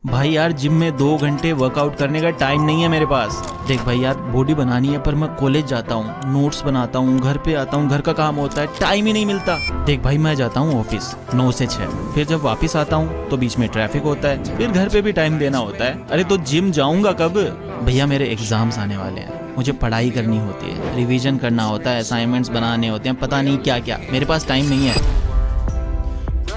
भाई यार जिम में 2 घंटे वर्कआउट करने का टाइम नहीं है मेरे पास। देख भाई यार बॉडी बनानी है पर मैं कॉलेज जाता हूँ, नोट्स बनाता हूँ, घर पे आता हूँ, घर का काम होता है, टाइम ही नहीं मिलता। देख भाई मैं जाता हूँ ऑफिस 9 से 6, फिर जब वापस आता हूँ तो बीच में ट्रैफिक होता है, फिर घर पे भी टाइम देना होता है। अरे तो जिम जाऊंगा कब? भैया मेरे एग्जाम्स आने वाले हैं, मुझे पढ़ाई करनी होती है, रिविजन करना होता है, असाइनमेंट्स बनाने होते हैं, पता नहीं क्या क्या, मेरे पास टाइम नहीं है।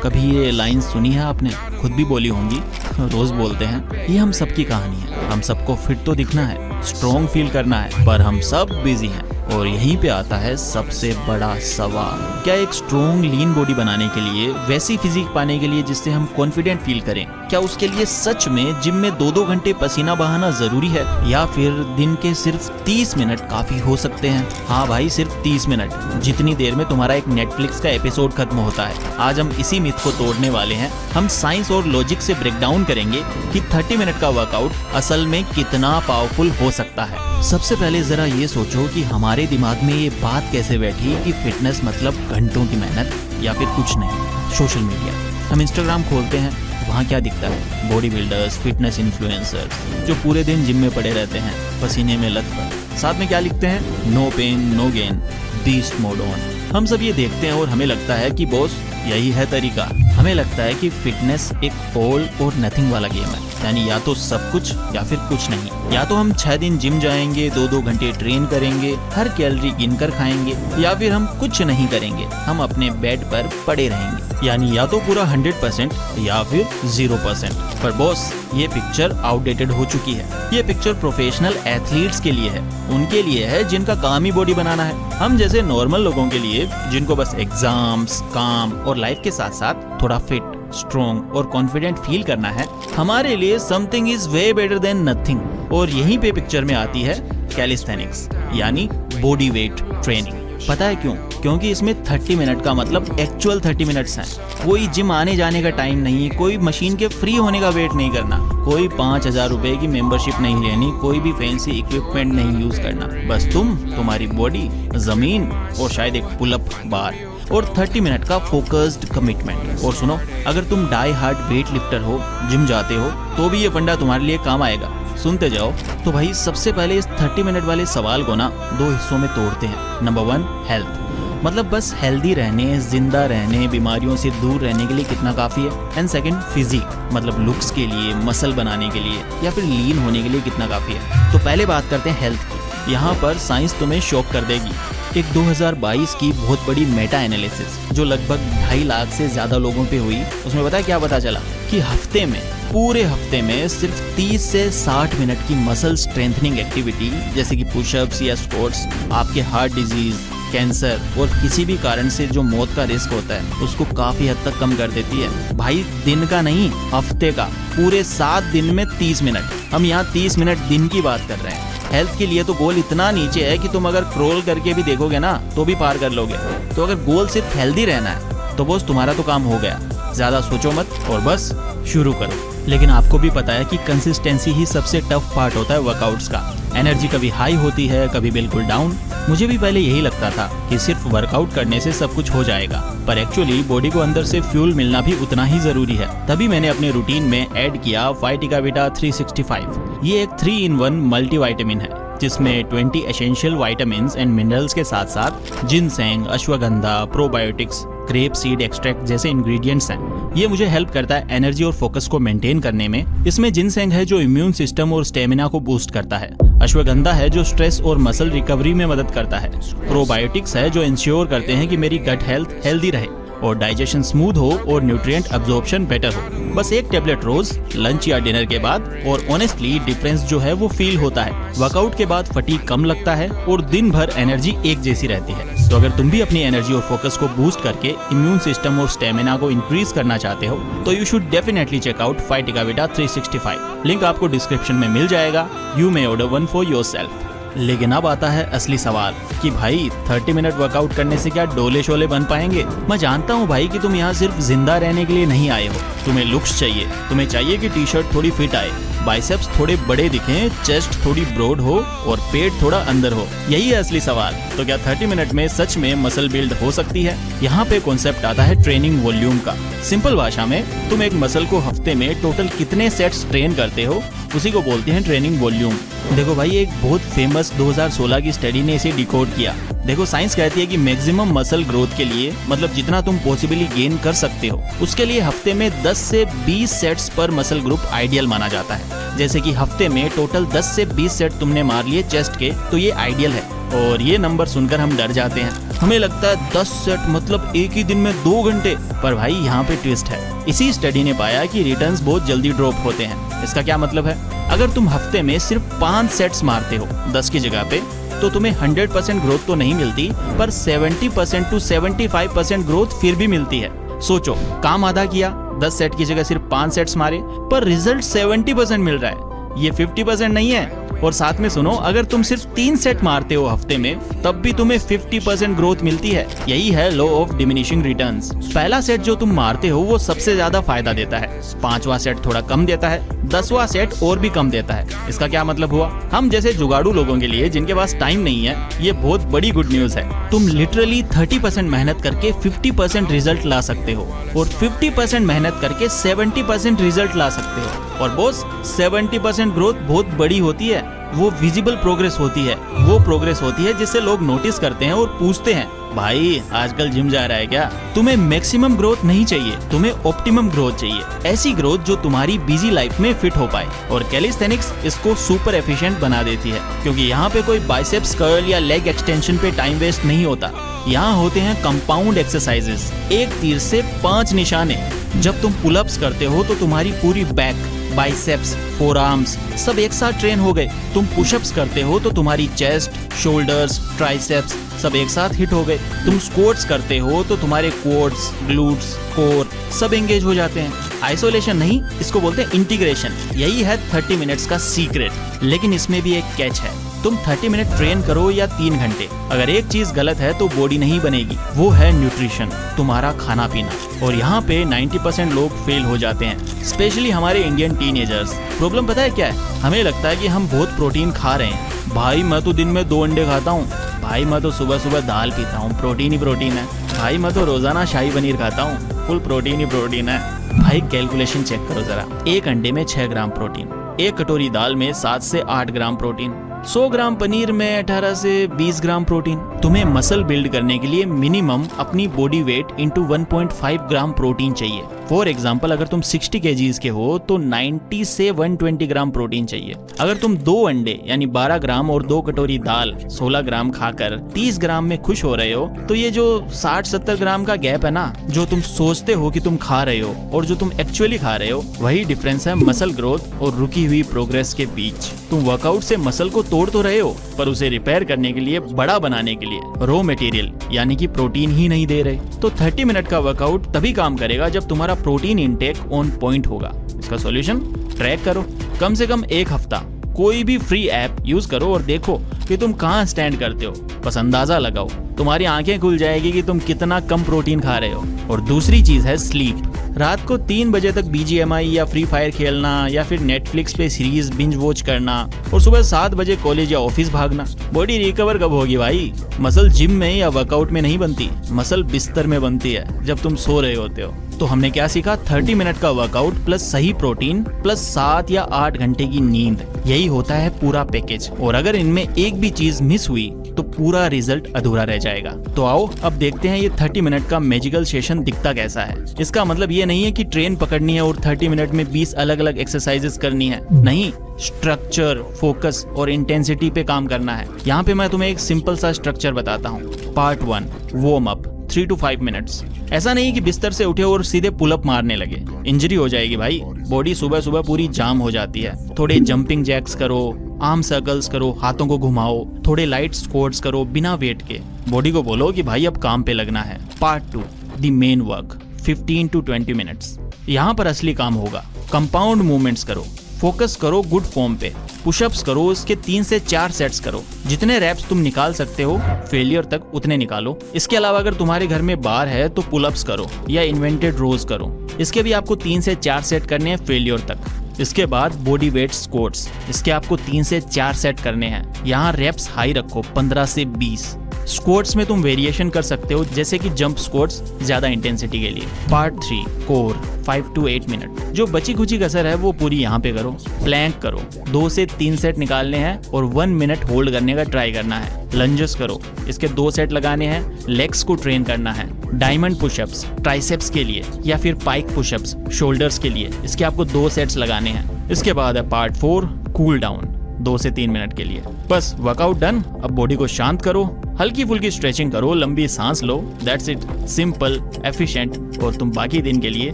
कभी ये लाइन सुनी है आपने? खुद भी बोली होंगी, रोज बोलते हैं। ये हम सबकी कहानी है। हम सबको फिट तो दिखना है, स्ट्रॉन्ग फील करना है, पर हम सब बिजी हैं। और यहीं पे आता है सबसे बड़ा सवाल, क्या एक स्ट्रॉन्ग लीन बॉडी बनाने के लिए, वैसी फिजिक पाने के लिए जिससे हम कॉन्फिडेंट फील करें, क्या उसके लिए सच में जिम में 2-2 घंटे पसीना बहाना जरूरी है, या फिर दिन के सिर्फ 30 मिनट काफी हो सकते हैं? हाँ भाई सिर्फ 30 मिनट, जितनी देर में तुम्हारा एक नेटफ्लिक्स का एपिसोड खत्म होता है। आज हम इसी मिथ को तोड़ने वाले हैं। हम साइंस और लॉजिक से ब्रेक डाउन करेंगे कि 30 मिनट का वर्कआउट असल में कितना पावरफुल हो सकता है। सबसे पहले जरा ये सोचो कि हमारे दिमाग में ये बात कैसे बैठी कि फिटनेस मतलब घंटों की मेहनत या फिर कुछ नहीं। सोशल मीडिया, हम इंस्टाग्राम खोलते हैं, वहाँ क्या दिखता है? बॉडी बिल्डर्स, फिटनेस इन्फ्लुएंसर्स जो पूरे दिन जिम में पड़े रहते हैं, पसीने में लथपथ। साथ में क्या लिखते हैं? No pain no gain, beast mode on. हम सब ये देखते हैं और हमें लगता है कि बॉस यही है तरीका। हमें लगता है कि फिटनेस एक ऑल और नथिंग वाला गेम है, यानी या तो सब कुछ या फिर कुछ नहीं। या तो हम 6 दिन जिम जाएंगे, 2-2 घंटे ट्रेन करेंगे, हर कैलोरी गिनकर खाएंगे, या फिर हम कुछ नहीं करेंगे, हम अपने बेड पर पड़े रहेंगे। यानी या तो पूरा 100% या फिर 0%। पर बॉस ये पिक्चर आउटडेटेड हो चुकी है। ये पिक्चर प्रोफेशनल एथलीट्स के लिए है, उनके लिए है जिनका काम ही बॉडी बनाना है। हम जैसे नॉर्मल लोगों के लिए, जिनको बस एग्जाम्स, काम और लाइफ के साथ साथ थोड़ा फिट, स्ट्रॉन्ग और कॉन्फिडेंट फील करना है, हमारे लिए something is way better than nothing. और यहीं पे पिक्चर में आती है कैलिस्थेनिक्स, यानी बॉडी वेट ट्रेनिंग। पता है क्यों? क्योंकि इसमें 30 मिनट का मतलब एक्चुअल 30 मिनट्स हैं। कोई जिम आने जाने का टाइम नहीं, कोई मशीन के फ्री होने का वेट नहीं करना, कोई 5000 रुपए की मेंबरशिप नहीं लेनी, कोई भी फैंसी इक्विपमेंट नहीं यूज करना। बस तुम्हारी बॉडी, जमीन और शायद एक पुलअप बार और 30 मिनट का फोकस्ड कमिटमेंट। और सुनो, अगर तुम डाई हार्ड वेट लिफ्टर हो, जिम जाते हो, तो भी ये फंडा तुम्हारे लिए काम आएगा। सुनते जाओ। तो भाई सबसे पहले इस 30 मिनट वाले सवाल को ना 2 हिस्सों में तोड़ते हैं। नंबर 1 हेल्थ, मतलब बस हेल्दी रहने, जिंदा रहने, बीमारियों से दूर रहने के लिए कितना काफी है। एंड सेकंड फिजिक, मतलब लुक्स के लिए, मसल बनाने के लिए या फिर लीन होने के लिए कितना काफी है। तो पहले बात करते हैं हेल्थ की। यहाँ पर साइंस तुम्हें शॉक कर देगी। एक 2022 की बहुत बड़ी मेटा एनालिसिस जो लगभग 2.5 लाख से ज्यादा लोगों पे हुई, उसमें पता है क्या पता चला? कि हफ्ते में, पूरे हफ्ते में सिर्फ 30 से 60 मिनट की मसल स्ट्रेंथनिंग एक्टिविटी, जैसे कि पुशअप्स या स्क्वाट्स, आपके हार्ट डिजीज, कैंसर और किसी भी कारण से जो मौत का रिस्क होता है उसको काफी हद तक कम कर देती है। भाई दिन का नहीं, हफ्ते का, पूरे 7 दिन में 30 मिनट। हम यहाँ 30 मिनट दिन की बात कर रहे हैं। हेल्थ के लिए तो गोल इतना नीचे है कि तुम अगर क्रोल करके भी देखोगे ना तो भी पार कर लोगे। तो अगर गोल सिर्फ हेल्दी रहना है तो बॉस तुम्हारा तो काम हो गया। ज्यादा सोचो मत और बस शुरू करो। लेकिन आपको भी पता है कि कंसिस्टेंसी ही सबसे टफ पार्ट होता है वर्कआउट्स का। एनर्जी कभी हाई होती है, कभी बिल्कुल डाउन। मुझे भी पहले यही लगता था कि सिर्फ वर्कआउट करने से सब कुछ हो जाएगा, पर एक्चुअली बॉडी को अंदर से फ्यूल मिलना भी उतना ही जरूरी है। तभी मैंने अपने रूटीन में ऐड किया फाइटिकाविटा 365। ये एक 3-in-1 मल्टीविटामिन है जिसमें 20 एसेंशियल विटामिन्स एंड मिनरल्स के साथ साथ ginseng, ashwagandha, probiotics, grape seed extract जैसे इंग्रेडिएंट्स हैं। ये मुझे हेल्प करता है एनर्जी और फोकस को मेंटेन करने में। इसमें जिनसेंग है जो इम्यून सिस्टम और स्टेमिना को बूस्ट करता है। अश्वगंधा है जो स्ट्रेस और मसल रिकवरी में मदद करता है। प्रोबायोटिक्स है जो इंश्योर करते हैं कि मेरी गट हेल्थ हेल्दी रहे और डाइजेशन स्मूथ हो और न्यूट्रिएंट अब्जॉर्प्शन बेटर हो। बस एक टेबलेट रोज लंच या डिनर के बाद, और ऑनेस्टली डिफरेंस जो है वो फील होता है। वर्कआउट के बाद फटीग कम लगता है और दिन भर एनर्जी एक जैसी रहती है। तो अगर तुम भी अपनी एनर्जी और फोकस को बूस्ट करके इम्यून सिस्टम और स्टेमिना को इंक्रीज करना चाहते हो तो you should definitely check out फाइटिकाविटा 365। लिंक आपको डिस्क्रिप्शन में मिल जाएगा। You may order one for yourself. लेकिन अब आता है असली सवाल कि भाई 30 मिनट वर्कआउट करने से क्या डोले शोले बन पाएंगे? मैं जानता हूँ भाई कि तुम यहाँ सिर्फ जिंदा रहने के लिए नहीं आए हो। तुम्हें लुक्स चाहिए, तुम्हें चाहिए कि टी शर्ट थोड़ी फिट आए, बाइसेप्स थोड़े बड़े दिखें, चेस्ट थोड़ी ब्रॉड हो और पेट थोड़ा अंदर हो। यही है असली सवाल। तो क्या 30 मिनट में सच में मसल बिल्ड हो सकती है? यहाँ पे कॉन्सेप्ट आता है ट्रेनिंग वॉल्यूम का। सिंपल भाषा में तुम एक मसल को हफ्ते में टोटल कितने सेट्स ट्रेन करते हो, उसी को बोलते हैं ट्रेनिंग वॉल्यूम। देखो भाई, एक बहुत फेमस 2016 की स्टडी ने इसे डिकोड किया। देखो, साइंस कहती है कि मैक्सिमम मसल ग्रोथ के लिए, मतलब जितना तुम पॉसिबली गेन कर सकते हो, उसके लिए हफ्ते में 10 से 20 सेट्स पर मसल ग्रुप आइडियल माना जाता है। जैसे कि हफ्ते में टोटल 10 से 20 सेट तुमने मार लिए चेस्ट के, तो ये आइडियल है। और ये नंबर सुनकर हम डर जाते हैं। हमें लगता है 10 सेट मतलब एक ही दिन में 2 घंटे। पर भाई यहाँ पे ट्विस्ट है। इसी स्टडी ने पाया कि रिटर्न्स बहुत जल्दी ड्रॉप होते हैं। इसका क्या मतलब है? अगर तुम हफ्ते में सिर्फ 5 सेट्स मारते हो 10 की जगह पे, तो तुम्हें 100% ग्रोथ तो नहीं मिलती, पर 70% to 75% ग्रोथ फिर भी मिलती है। सोचो, काम आधा किया, 10 सेट की जगह सिर्फ 5 सेट्स मारे, पर रिजल्ट 70% मिल रहा है। ये 50% नहीं है। और साथ में सुनो, अगर तुम सिर्फ 3 सेट मारते हो हफ्ते में, तब भी तुम्हें 50% ग्रोथ मिलती है। यही है लॉ ऑफ डिमिनिशिंग रिटर्न्स। पहला सेट जो तुम मारते हो वो सबसे ज्यादा फायदा देता है, 5वां सेट थोड़ा कम देता है, 10वां सेट और भी कम देता है। इसका क्या मतलब हुआ? हम जैसे जुगाड़ू लोगों के लिए, जिनके पास टाइम नहीं है, ये बहुत बड़ी गुड न्यूज है। तुम लिटरली 30% मेहनत करके 50% रिजल्ट ला सकते हो, और 50% मेहनत करके 70% रिजल्ट ला सकते हो। और बॉस, 70% ग्रोथ बहुत बड़ी होती है। वो विजिबल प्रोग्रेस होती है। वो प्रोग्रेस होती है जिससे लोग नोटिस करते हैं और पूछते हैं, भाई आजकल जिम जा रहा है क्या? तुम्हें मैक्सिमम ग्रोथ नहीं चाहिए, तुम्हें ऑप्टिमम ग्रोथ चाहिए। ऐसी ग्रोथ जो तुम्हारी बिजी लाइफ में फिट हो पाए। और कैलिस्थेनिक्स इसको सुपर एफिशिएंट बना देती है, क्योंकि यहाँ पे कोई बाइसेप्स कर्ल या लेग एक्सटेंशन पे टाइम वेस्ट नहीं होता। यहाँ होते हैं कंपाउंड एक्सरसाइजेस, एक तीर से 5 निशाने। जब तुम पुलअप्स करते हो तो तुम्हारी पूरी बैक, बाइसेप्स, फोर आर्म्स सब एक साथ ट्रेन हो गए। तुम पुशअप्स करते हो तो तुम्हारी चेस्ट, शोल्डर्स, ट्राइसेप्स सब एक साथ हिट हो गए। तुम स्क्वाट्स करते हो तो तुम्हारे क्वाड्स, ग्लूट्स, कोर सब एंगेज हो जाते हैं। आइसोलेशन नहीं, इसको बोलते हैं इंटीग्रेशन। यही है 30 मिनट्स का सीक्रेट। लेकिन इसमें भी एक कैच है। तुम 30 मिनट ट्रेन करो या 3 घंटे, अगर एक चीज गलत है तो बॉडी नहीं बनेगी। वो है न्यूट्रिशन, तुम्हारा खाना पीना। और यहाँ पे 90% लोग फेल हो जाते हैं, स्पेशली हमारे इंडियन टीनेजर्स। प्रॉब्लम पता है क्या है? हमें लगता है कि हम बहुत प्रोटीन खा रहे हैं। भाई मैं तो दिन में 2 अंडे खाता हूँ। भाई मैं तो सुबह सुबह दाल पीता हूँ, प्रोटीन ही प्रोटीन है। भाई मैं तो रोजाना शाही पनीर खाता हूँ, फुल प्रोटीन ही प्रोटीन है। भाई कैलकुलेशन चेक करो जरा, एक अंडे में 6 ग्राम प्रोटीन, एक कटोरी दाल में 7 से 8 ग्राम प्रोटीन, 100 ग्राम पनीर में 18 से 20 ग्राम प्रोटीन। तुम्हें मसल बिल्ड करने के लिए मिनिमम अपनी body weight into 1.5 gram protein चाहिए। फॉर एग्जाम्पल, अगर तुम 60 kgs के हो तो 90 से 120 ग्राम प्रोटीन चाहिए। अगर तुम 2 अंडे यानी 12 ग्राम और 2 कटोरी दाल 16 ग्राम खाकर 30 ग्राम में खुश हो रहे हो, तो ये जो 60-70 ग्राम का गैप है ना, जो तुम सोचते हो कि तुम खा रहे हो और जो तुम एक्चुअली खा रहे हो, वही डिफरेंस है मसल ग्रोथ और रुकी हुई प्रोग्रेस के बीच। तुम वर्कआउट से मसल को तोड़ तो रहे हो, पर उसे रिपेयर करने के लिए, बड़ा बनाने के लिए रॉ मटेरियल यानी कि प्रोटीन ही नहीं दे रहे। तो 30 मिनट का वर्कआउट तभी काम करेगा जब तुम्हारा प्रोटीन इंटेक ऑन पॉइंट होगा। इसका सॉल्यूशन, ट्रैक करो कम से कम 1 हफ्ता। कोई भी फ्री ऐप यूज करो और देखो कि तुम कहाँ स्टैंड करते हो। बस अंदाजा लगाओ, तुम्हारी आंखें खुल जाएगी कि तुम कितना कम प्रोटीन खा रहे हो। और दूसरी चीज है स्लीप। रात को 3 बजे तक BGMI या फ्री फायर खेलना, या फिर नेटफ्लिक्स पे सीरीज बिंज वॉच करना, और सुबह 7 बजे कॉलेज या ऑफिस भागना। बॉडी रिकवर कब होगी भाई? मसल जिम में या वर्कआउट में नहीं बनती, मसल बिस्तर में बनती है, जब तुम सो रहे होते हो। तो हमने क्या सीखा? 30 मिनट का वर्कआउट प्लस सही प्रोटीन प्लस 7 या 8 घंटे की नींद, यही होता है पूरा पैकेज। और अगर इनमें एक भी चीज मिस हुई तो पूरा रिजल्ट अधूरा रह जाएगा। तो आओ अब देखते हैं ये 30 मिनट का मैजिकल सेशन दिखता कैसा है। इसका मतलब ये नहीं है कि ट्रेन पकड़नी है और 30 मिनट में 20 अलग अलग एक्सरसाइजेस करनी है। नहीं, स्ट्रक्चर, फोकस और इंटेंसिटी पे काम करना है। यहाँ पे मैं तुम्हें एक सिंपल सा स्ट्रक्चर बताता हूँ। Part 1, warm up 3 to 5 minutes. ऐसा नहीं कि बिस्तर से उठे और सीधे पुलअप मारने लगे, इंजरी हो जाएगी भाई। बॉडी सुबह सुबह पूरी जाम हो जाती है। थोड़े जंपिंग जैक्स करो, आर्म सर्कल्स करो, हाथों को घुमाओ, थोड़े लाइट स्क्वाट्स करो बिना वेट के। बॉडी को बोलो कि भाई अब काम पे लगना है। Part 2, the main work 15 to 20 minutes. यहाँ पर असली काम होगा। कंपाउंड मूवमेंट्स करो, फोकस करो गुड फॉर्म पे। पुशअप्स करो, उसके 3 से 4 सेट्स करो। जितने रैप्स तुम निकाल सकते हो फेलियर तक उतने निकालो। इसके अलावा अगर तुम्हारे घर में बार है तो पुलअप्स करो या इन्वेंटेड रोज करो। इसके भी आपको 3 से 4 सेट करने हैं फेलियर तक। इसके बाद बॉडी वेट स्क्वाट्स, इसके आपको 3 से 4 सेट करने हैं। यहाँ रेप्स हाई रखो 15 से 20। स्क्वाट्स में तुम वेरिएशन कर सकते हो, जैसे कि जंप स्क्वाट्स ज्यादा इंटेंसिटी के लिए। Part 3 core 5 to 8 minute. जो बची खुची कसर है वो पूरी यहाँ पे करो। प्लैंक करो, 2 से 3 सेट निकालने हैं और 1 मिनट होल्ड करने का ट्राई करना है। लंजेस करो, इसके 2 सेट लगाने हैं। लेग्स को ट्रेन करना है। डायमंड पुशअप्स ट्राइसेप्स के लिए या फिर पाइक पुशअप्स शोल्डर्स के लिए, इसके आपको 2 सेट्स लगाने हैं। इसके बाद है पार्ट 4 कूल डाउन 2 से 3 मिनट के लिए। बस वर्कआउट डन। अब बॉडी को शांत करो, हल्की फुल्की स्ट्रेचिंग करो, लंबी सांस लो। दैट्स इट, सिंपल, एफिशिएंट, और तुम बाकी दिन के लिए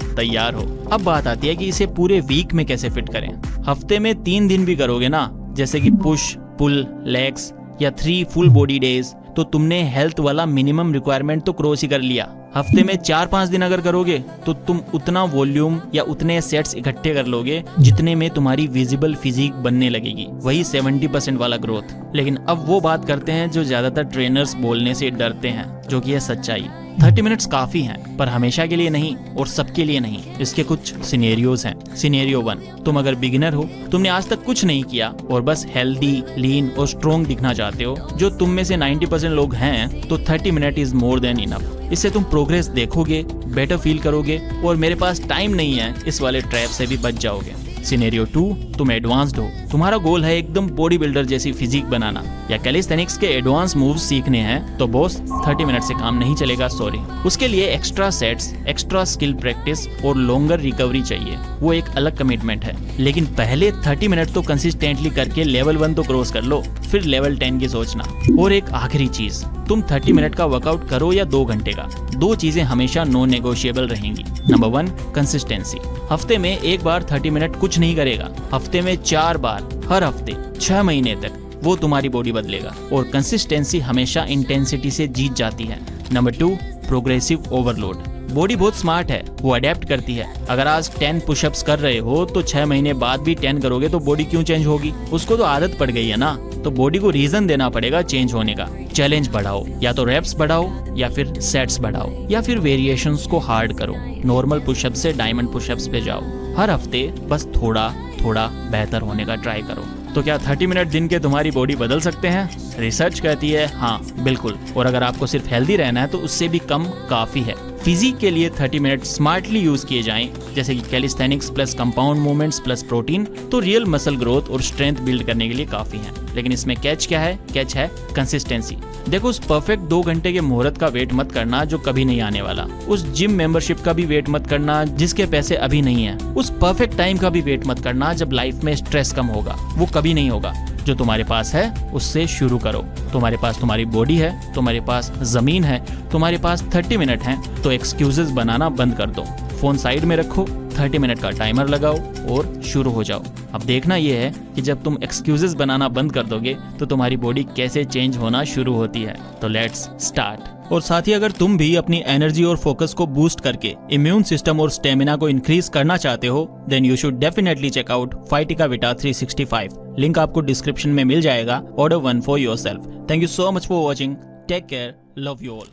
तैयार हो। अब बात आती है कि इसे पूरे वीक में कैसे फिट करें। हफ्ते में 3 दिन भी करोगे ना, जैसे कि पुश पुल लेग्स या 3 फुल बॉडी डेज, तो तुमने हेल्थ वाला मिनिमम रिक्वायरमेंट तो क्रॉस ही कर लिया। हफ्ते में 4-5 दिन अगर करोगे तो तुम उतना वॉल्यूम या उतने सेट्स इकट्ठे कर लोगे जितने में तुम्हारी विजिबल फिजिक बनने लगेगी, वही 70% वाला ग्रोथ। लेकिन अब वो बात करते हैं जो ज्यादातर ट्रेनर्स बोलने से डरते हैं, जो कि है सच्चाई। 30 मिनट्स काफी हैं, पर हमेशा के लिए नहीं और सबके लिए नहीं। इसके कुछ सिनेरियोज हैं। सिनेरियो 1, तुम अगर बिगिनर हो, तुमने आज तक कुछ नहीं किया और बस हेल्दी, लीन और स्ट्रॉन्ग दिखना चाहते हो, जो तुम में से 90% लोग हैं, तो 30 minute is more than enough. इससे तुम प्रोग्रेस देखोगे, बेटर फील करोगे और मेरे पास टाइम नहीं है इस वाले ट्रैप से भी बच जाओगे। सिनेरियो 2, तुम एडवांस्ड हो, तुम्हारा गोल है एकदम बॉडी बिल्डर जैसी फिजिक बनाना या कैलिस्थेनिक्स के एडवांस मूव्स सीखने हैं, तो बॉस 30 मिनट से काम नहीं चलेगा, सॉरी। उसके लिए extra sets, extra skill practice और लॉन्गर रिकवरी चाहिए, वो एक अलग कमिटमेंट है। लेकिन पहले 30 मिनट तो कंसिस्टेंटली करके लेवल 1 तो क्रॉस कर लो, फिर लेवल 10 की सोचना। और एक आखिरी चीज, तुम 30 मिनट का वर्कआउट करो या 2 घंटे का, 2 चीजें हमेशा नॉन नेगोशिएबल रहेंगी। Number 1 consistency. हफ्ते में एक बार 30 मिनट कुछ नहीं करेगा, हफ्ते में 4 बार हर हफ्ते 6 महीने तक, वो तुम्हारी बॉडी बदलेगा। और कंसिस्टेंसी हमेशा इंटेंसिटी से जीत जाती है। Number 2 progressive overload. बॉडी बहुत स्मार्ट है, वो अडेप्ट करती है। अगर आज 10 पुशअप्स कर रहे हो तो 6 महीने बाद भी 10 करोगे तो बॉडी क्यों चेंज होगी? उसको तो आदत पड़ गई है ना, तो बॉडी को रीजन देना पड़ेगा चेंज होने का। चैलेंज बढ़ाओ, या तो रेप्स बढ़ाओ या फिर सेट्स बढ़ाओ या फिर वेरिएशंस को हार्ड करो। नॉर्मल पुशअप्स से डायमंड पुशअप्स पे जाओ। हर हफ्ते बस थोड़ा थोड़ा बेहतर होने का ट्राई करो। तो क्या 30 मिनट दिन के तुम्हारी बॉडी बदल सकते हैं? रिसर्च कहती है हाँ, बिल्कुल। और अगर आपको सिर्फ हेल्दी रहना है तो उससे भी कम काफी है। फिजिक के लिए 30 मिनट स्मार्टली यूज किए जाएं, जैसे कि calisthenics plus compound movements plus protein, तो रियल मसल ग्रोथ और स्ट्रेंथ बिल्ड करने के लिए काफी है। लेकिन इसमें कैच क्या है? कैच है कंसिस्टेंसी। देखो, उस परफेक्ट 2 घंटे के मुहूर्त का वेट मत करना जो कभी नहीं आने वाला। उस जिम मेंबरशिप का भी वेट मत करना जिसके पैसे अभी नहीं है। उस परफेक्ट टाइम का भी वेट मत करना जब लाइफ में स्ट्रेस कम होगा, वो कभी नहीं होगा। जो तुम्हारे पास है उससे शुरू करो। तुम्हारे पास तुम्हारी बॉडी है, तुम्हारे पास जमीन है, तुम्हारे पास 30 मिनट हैं, तो एक्सक्यूजेस बनाना बंद कर दो। फोन साइड में रखो, 30 मिनट का टाइमर लगाओ और शुरू हो जाओ। अब देखना यह है कि जब तुम एक्सक्यूजेस बनाना बंद कर दोगे तो तुम्हारी बॉडी कैसे चेंज होना शुरू होती है। तो लेट्स स्टार्ट। और साथ ही अगर तुम भी अपनी एनर्जी और फोकस को बूस्ट करके इम्यून सिस्टम और स्टेमिना को इंक्रीज करना चाहते हो, then you should definitely check out फाइटिका विटा 365। लिंक आपको डिस्क्रिप्शन में मिल जाएगा। Order 1 for yourself. Thank you so much for watching. Take care, love you all.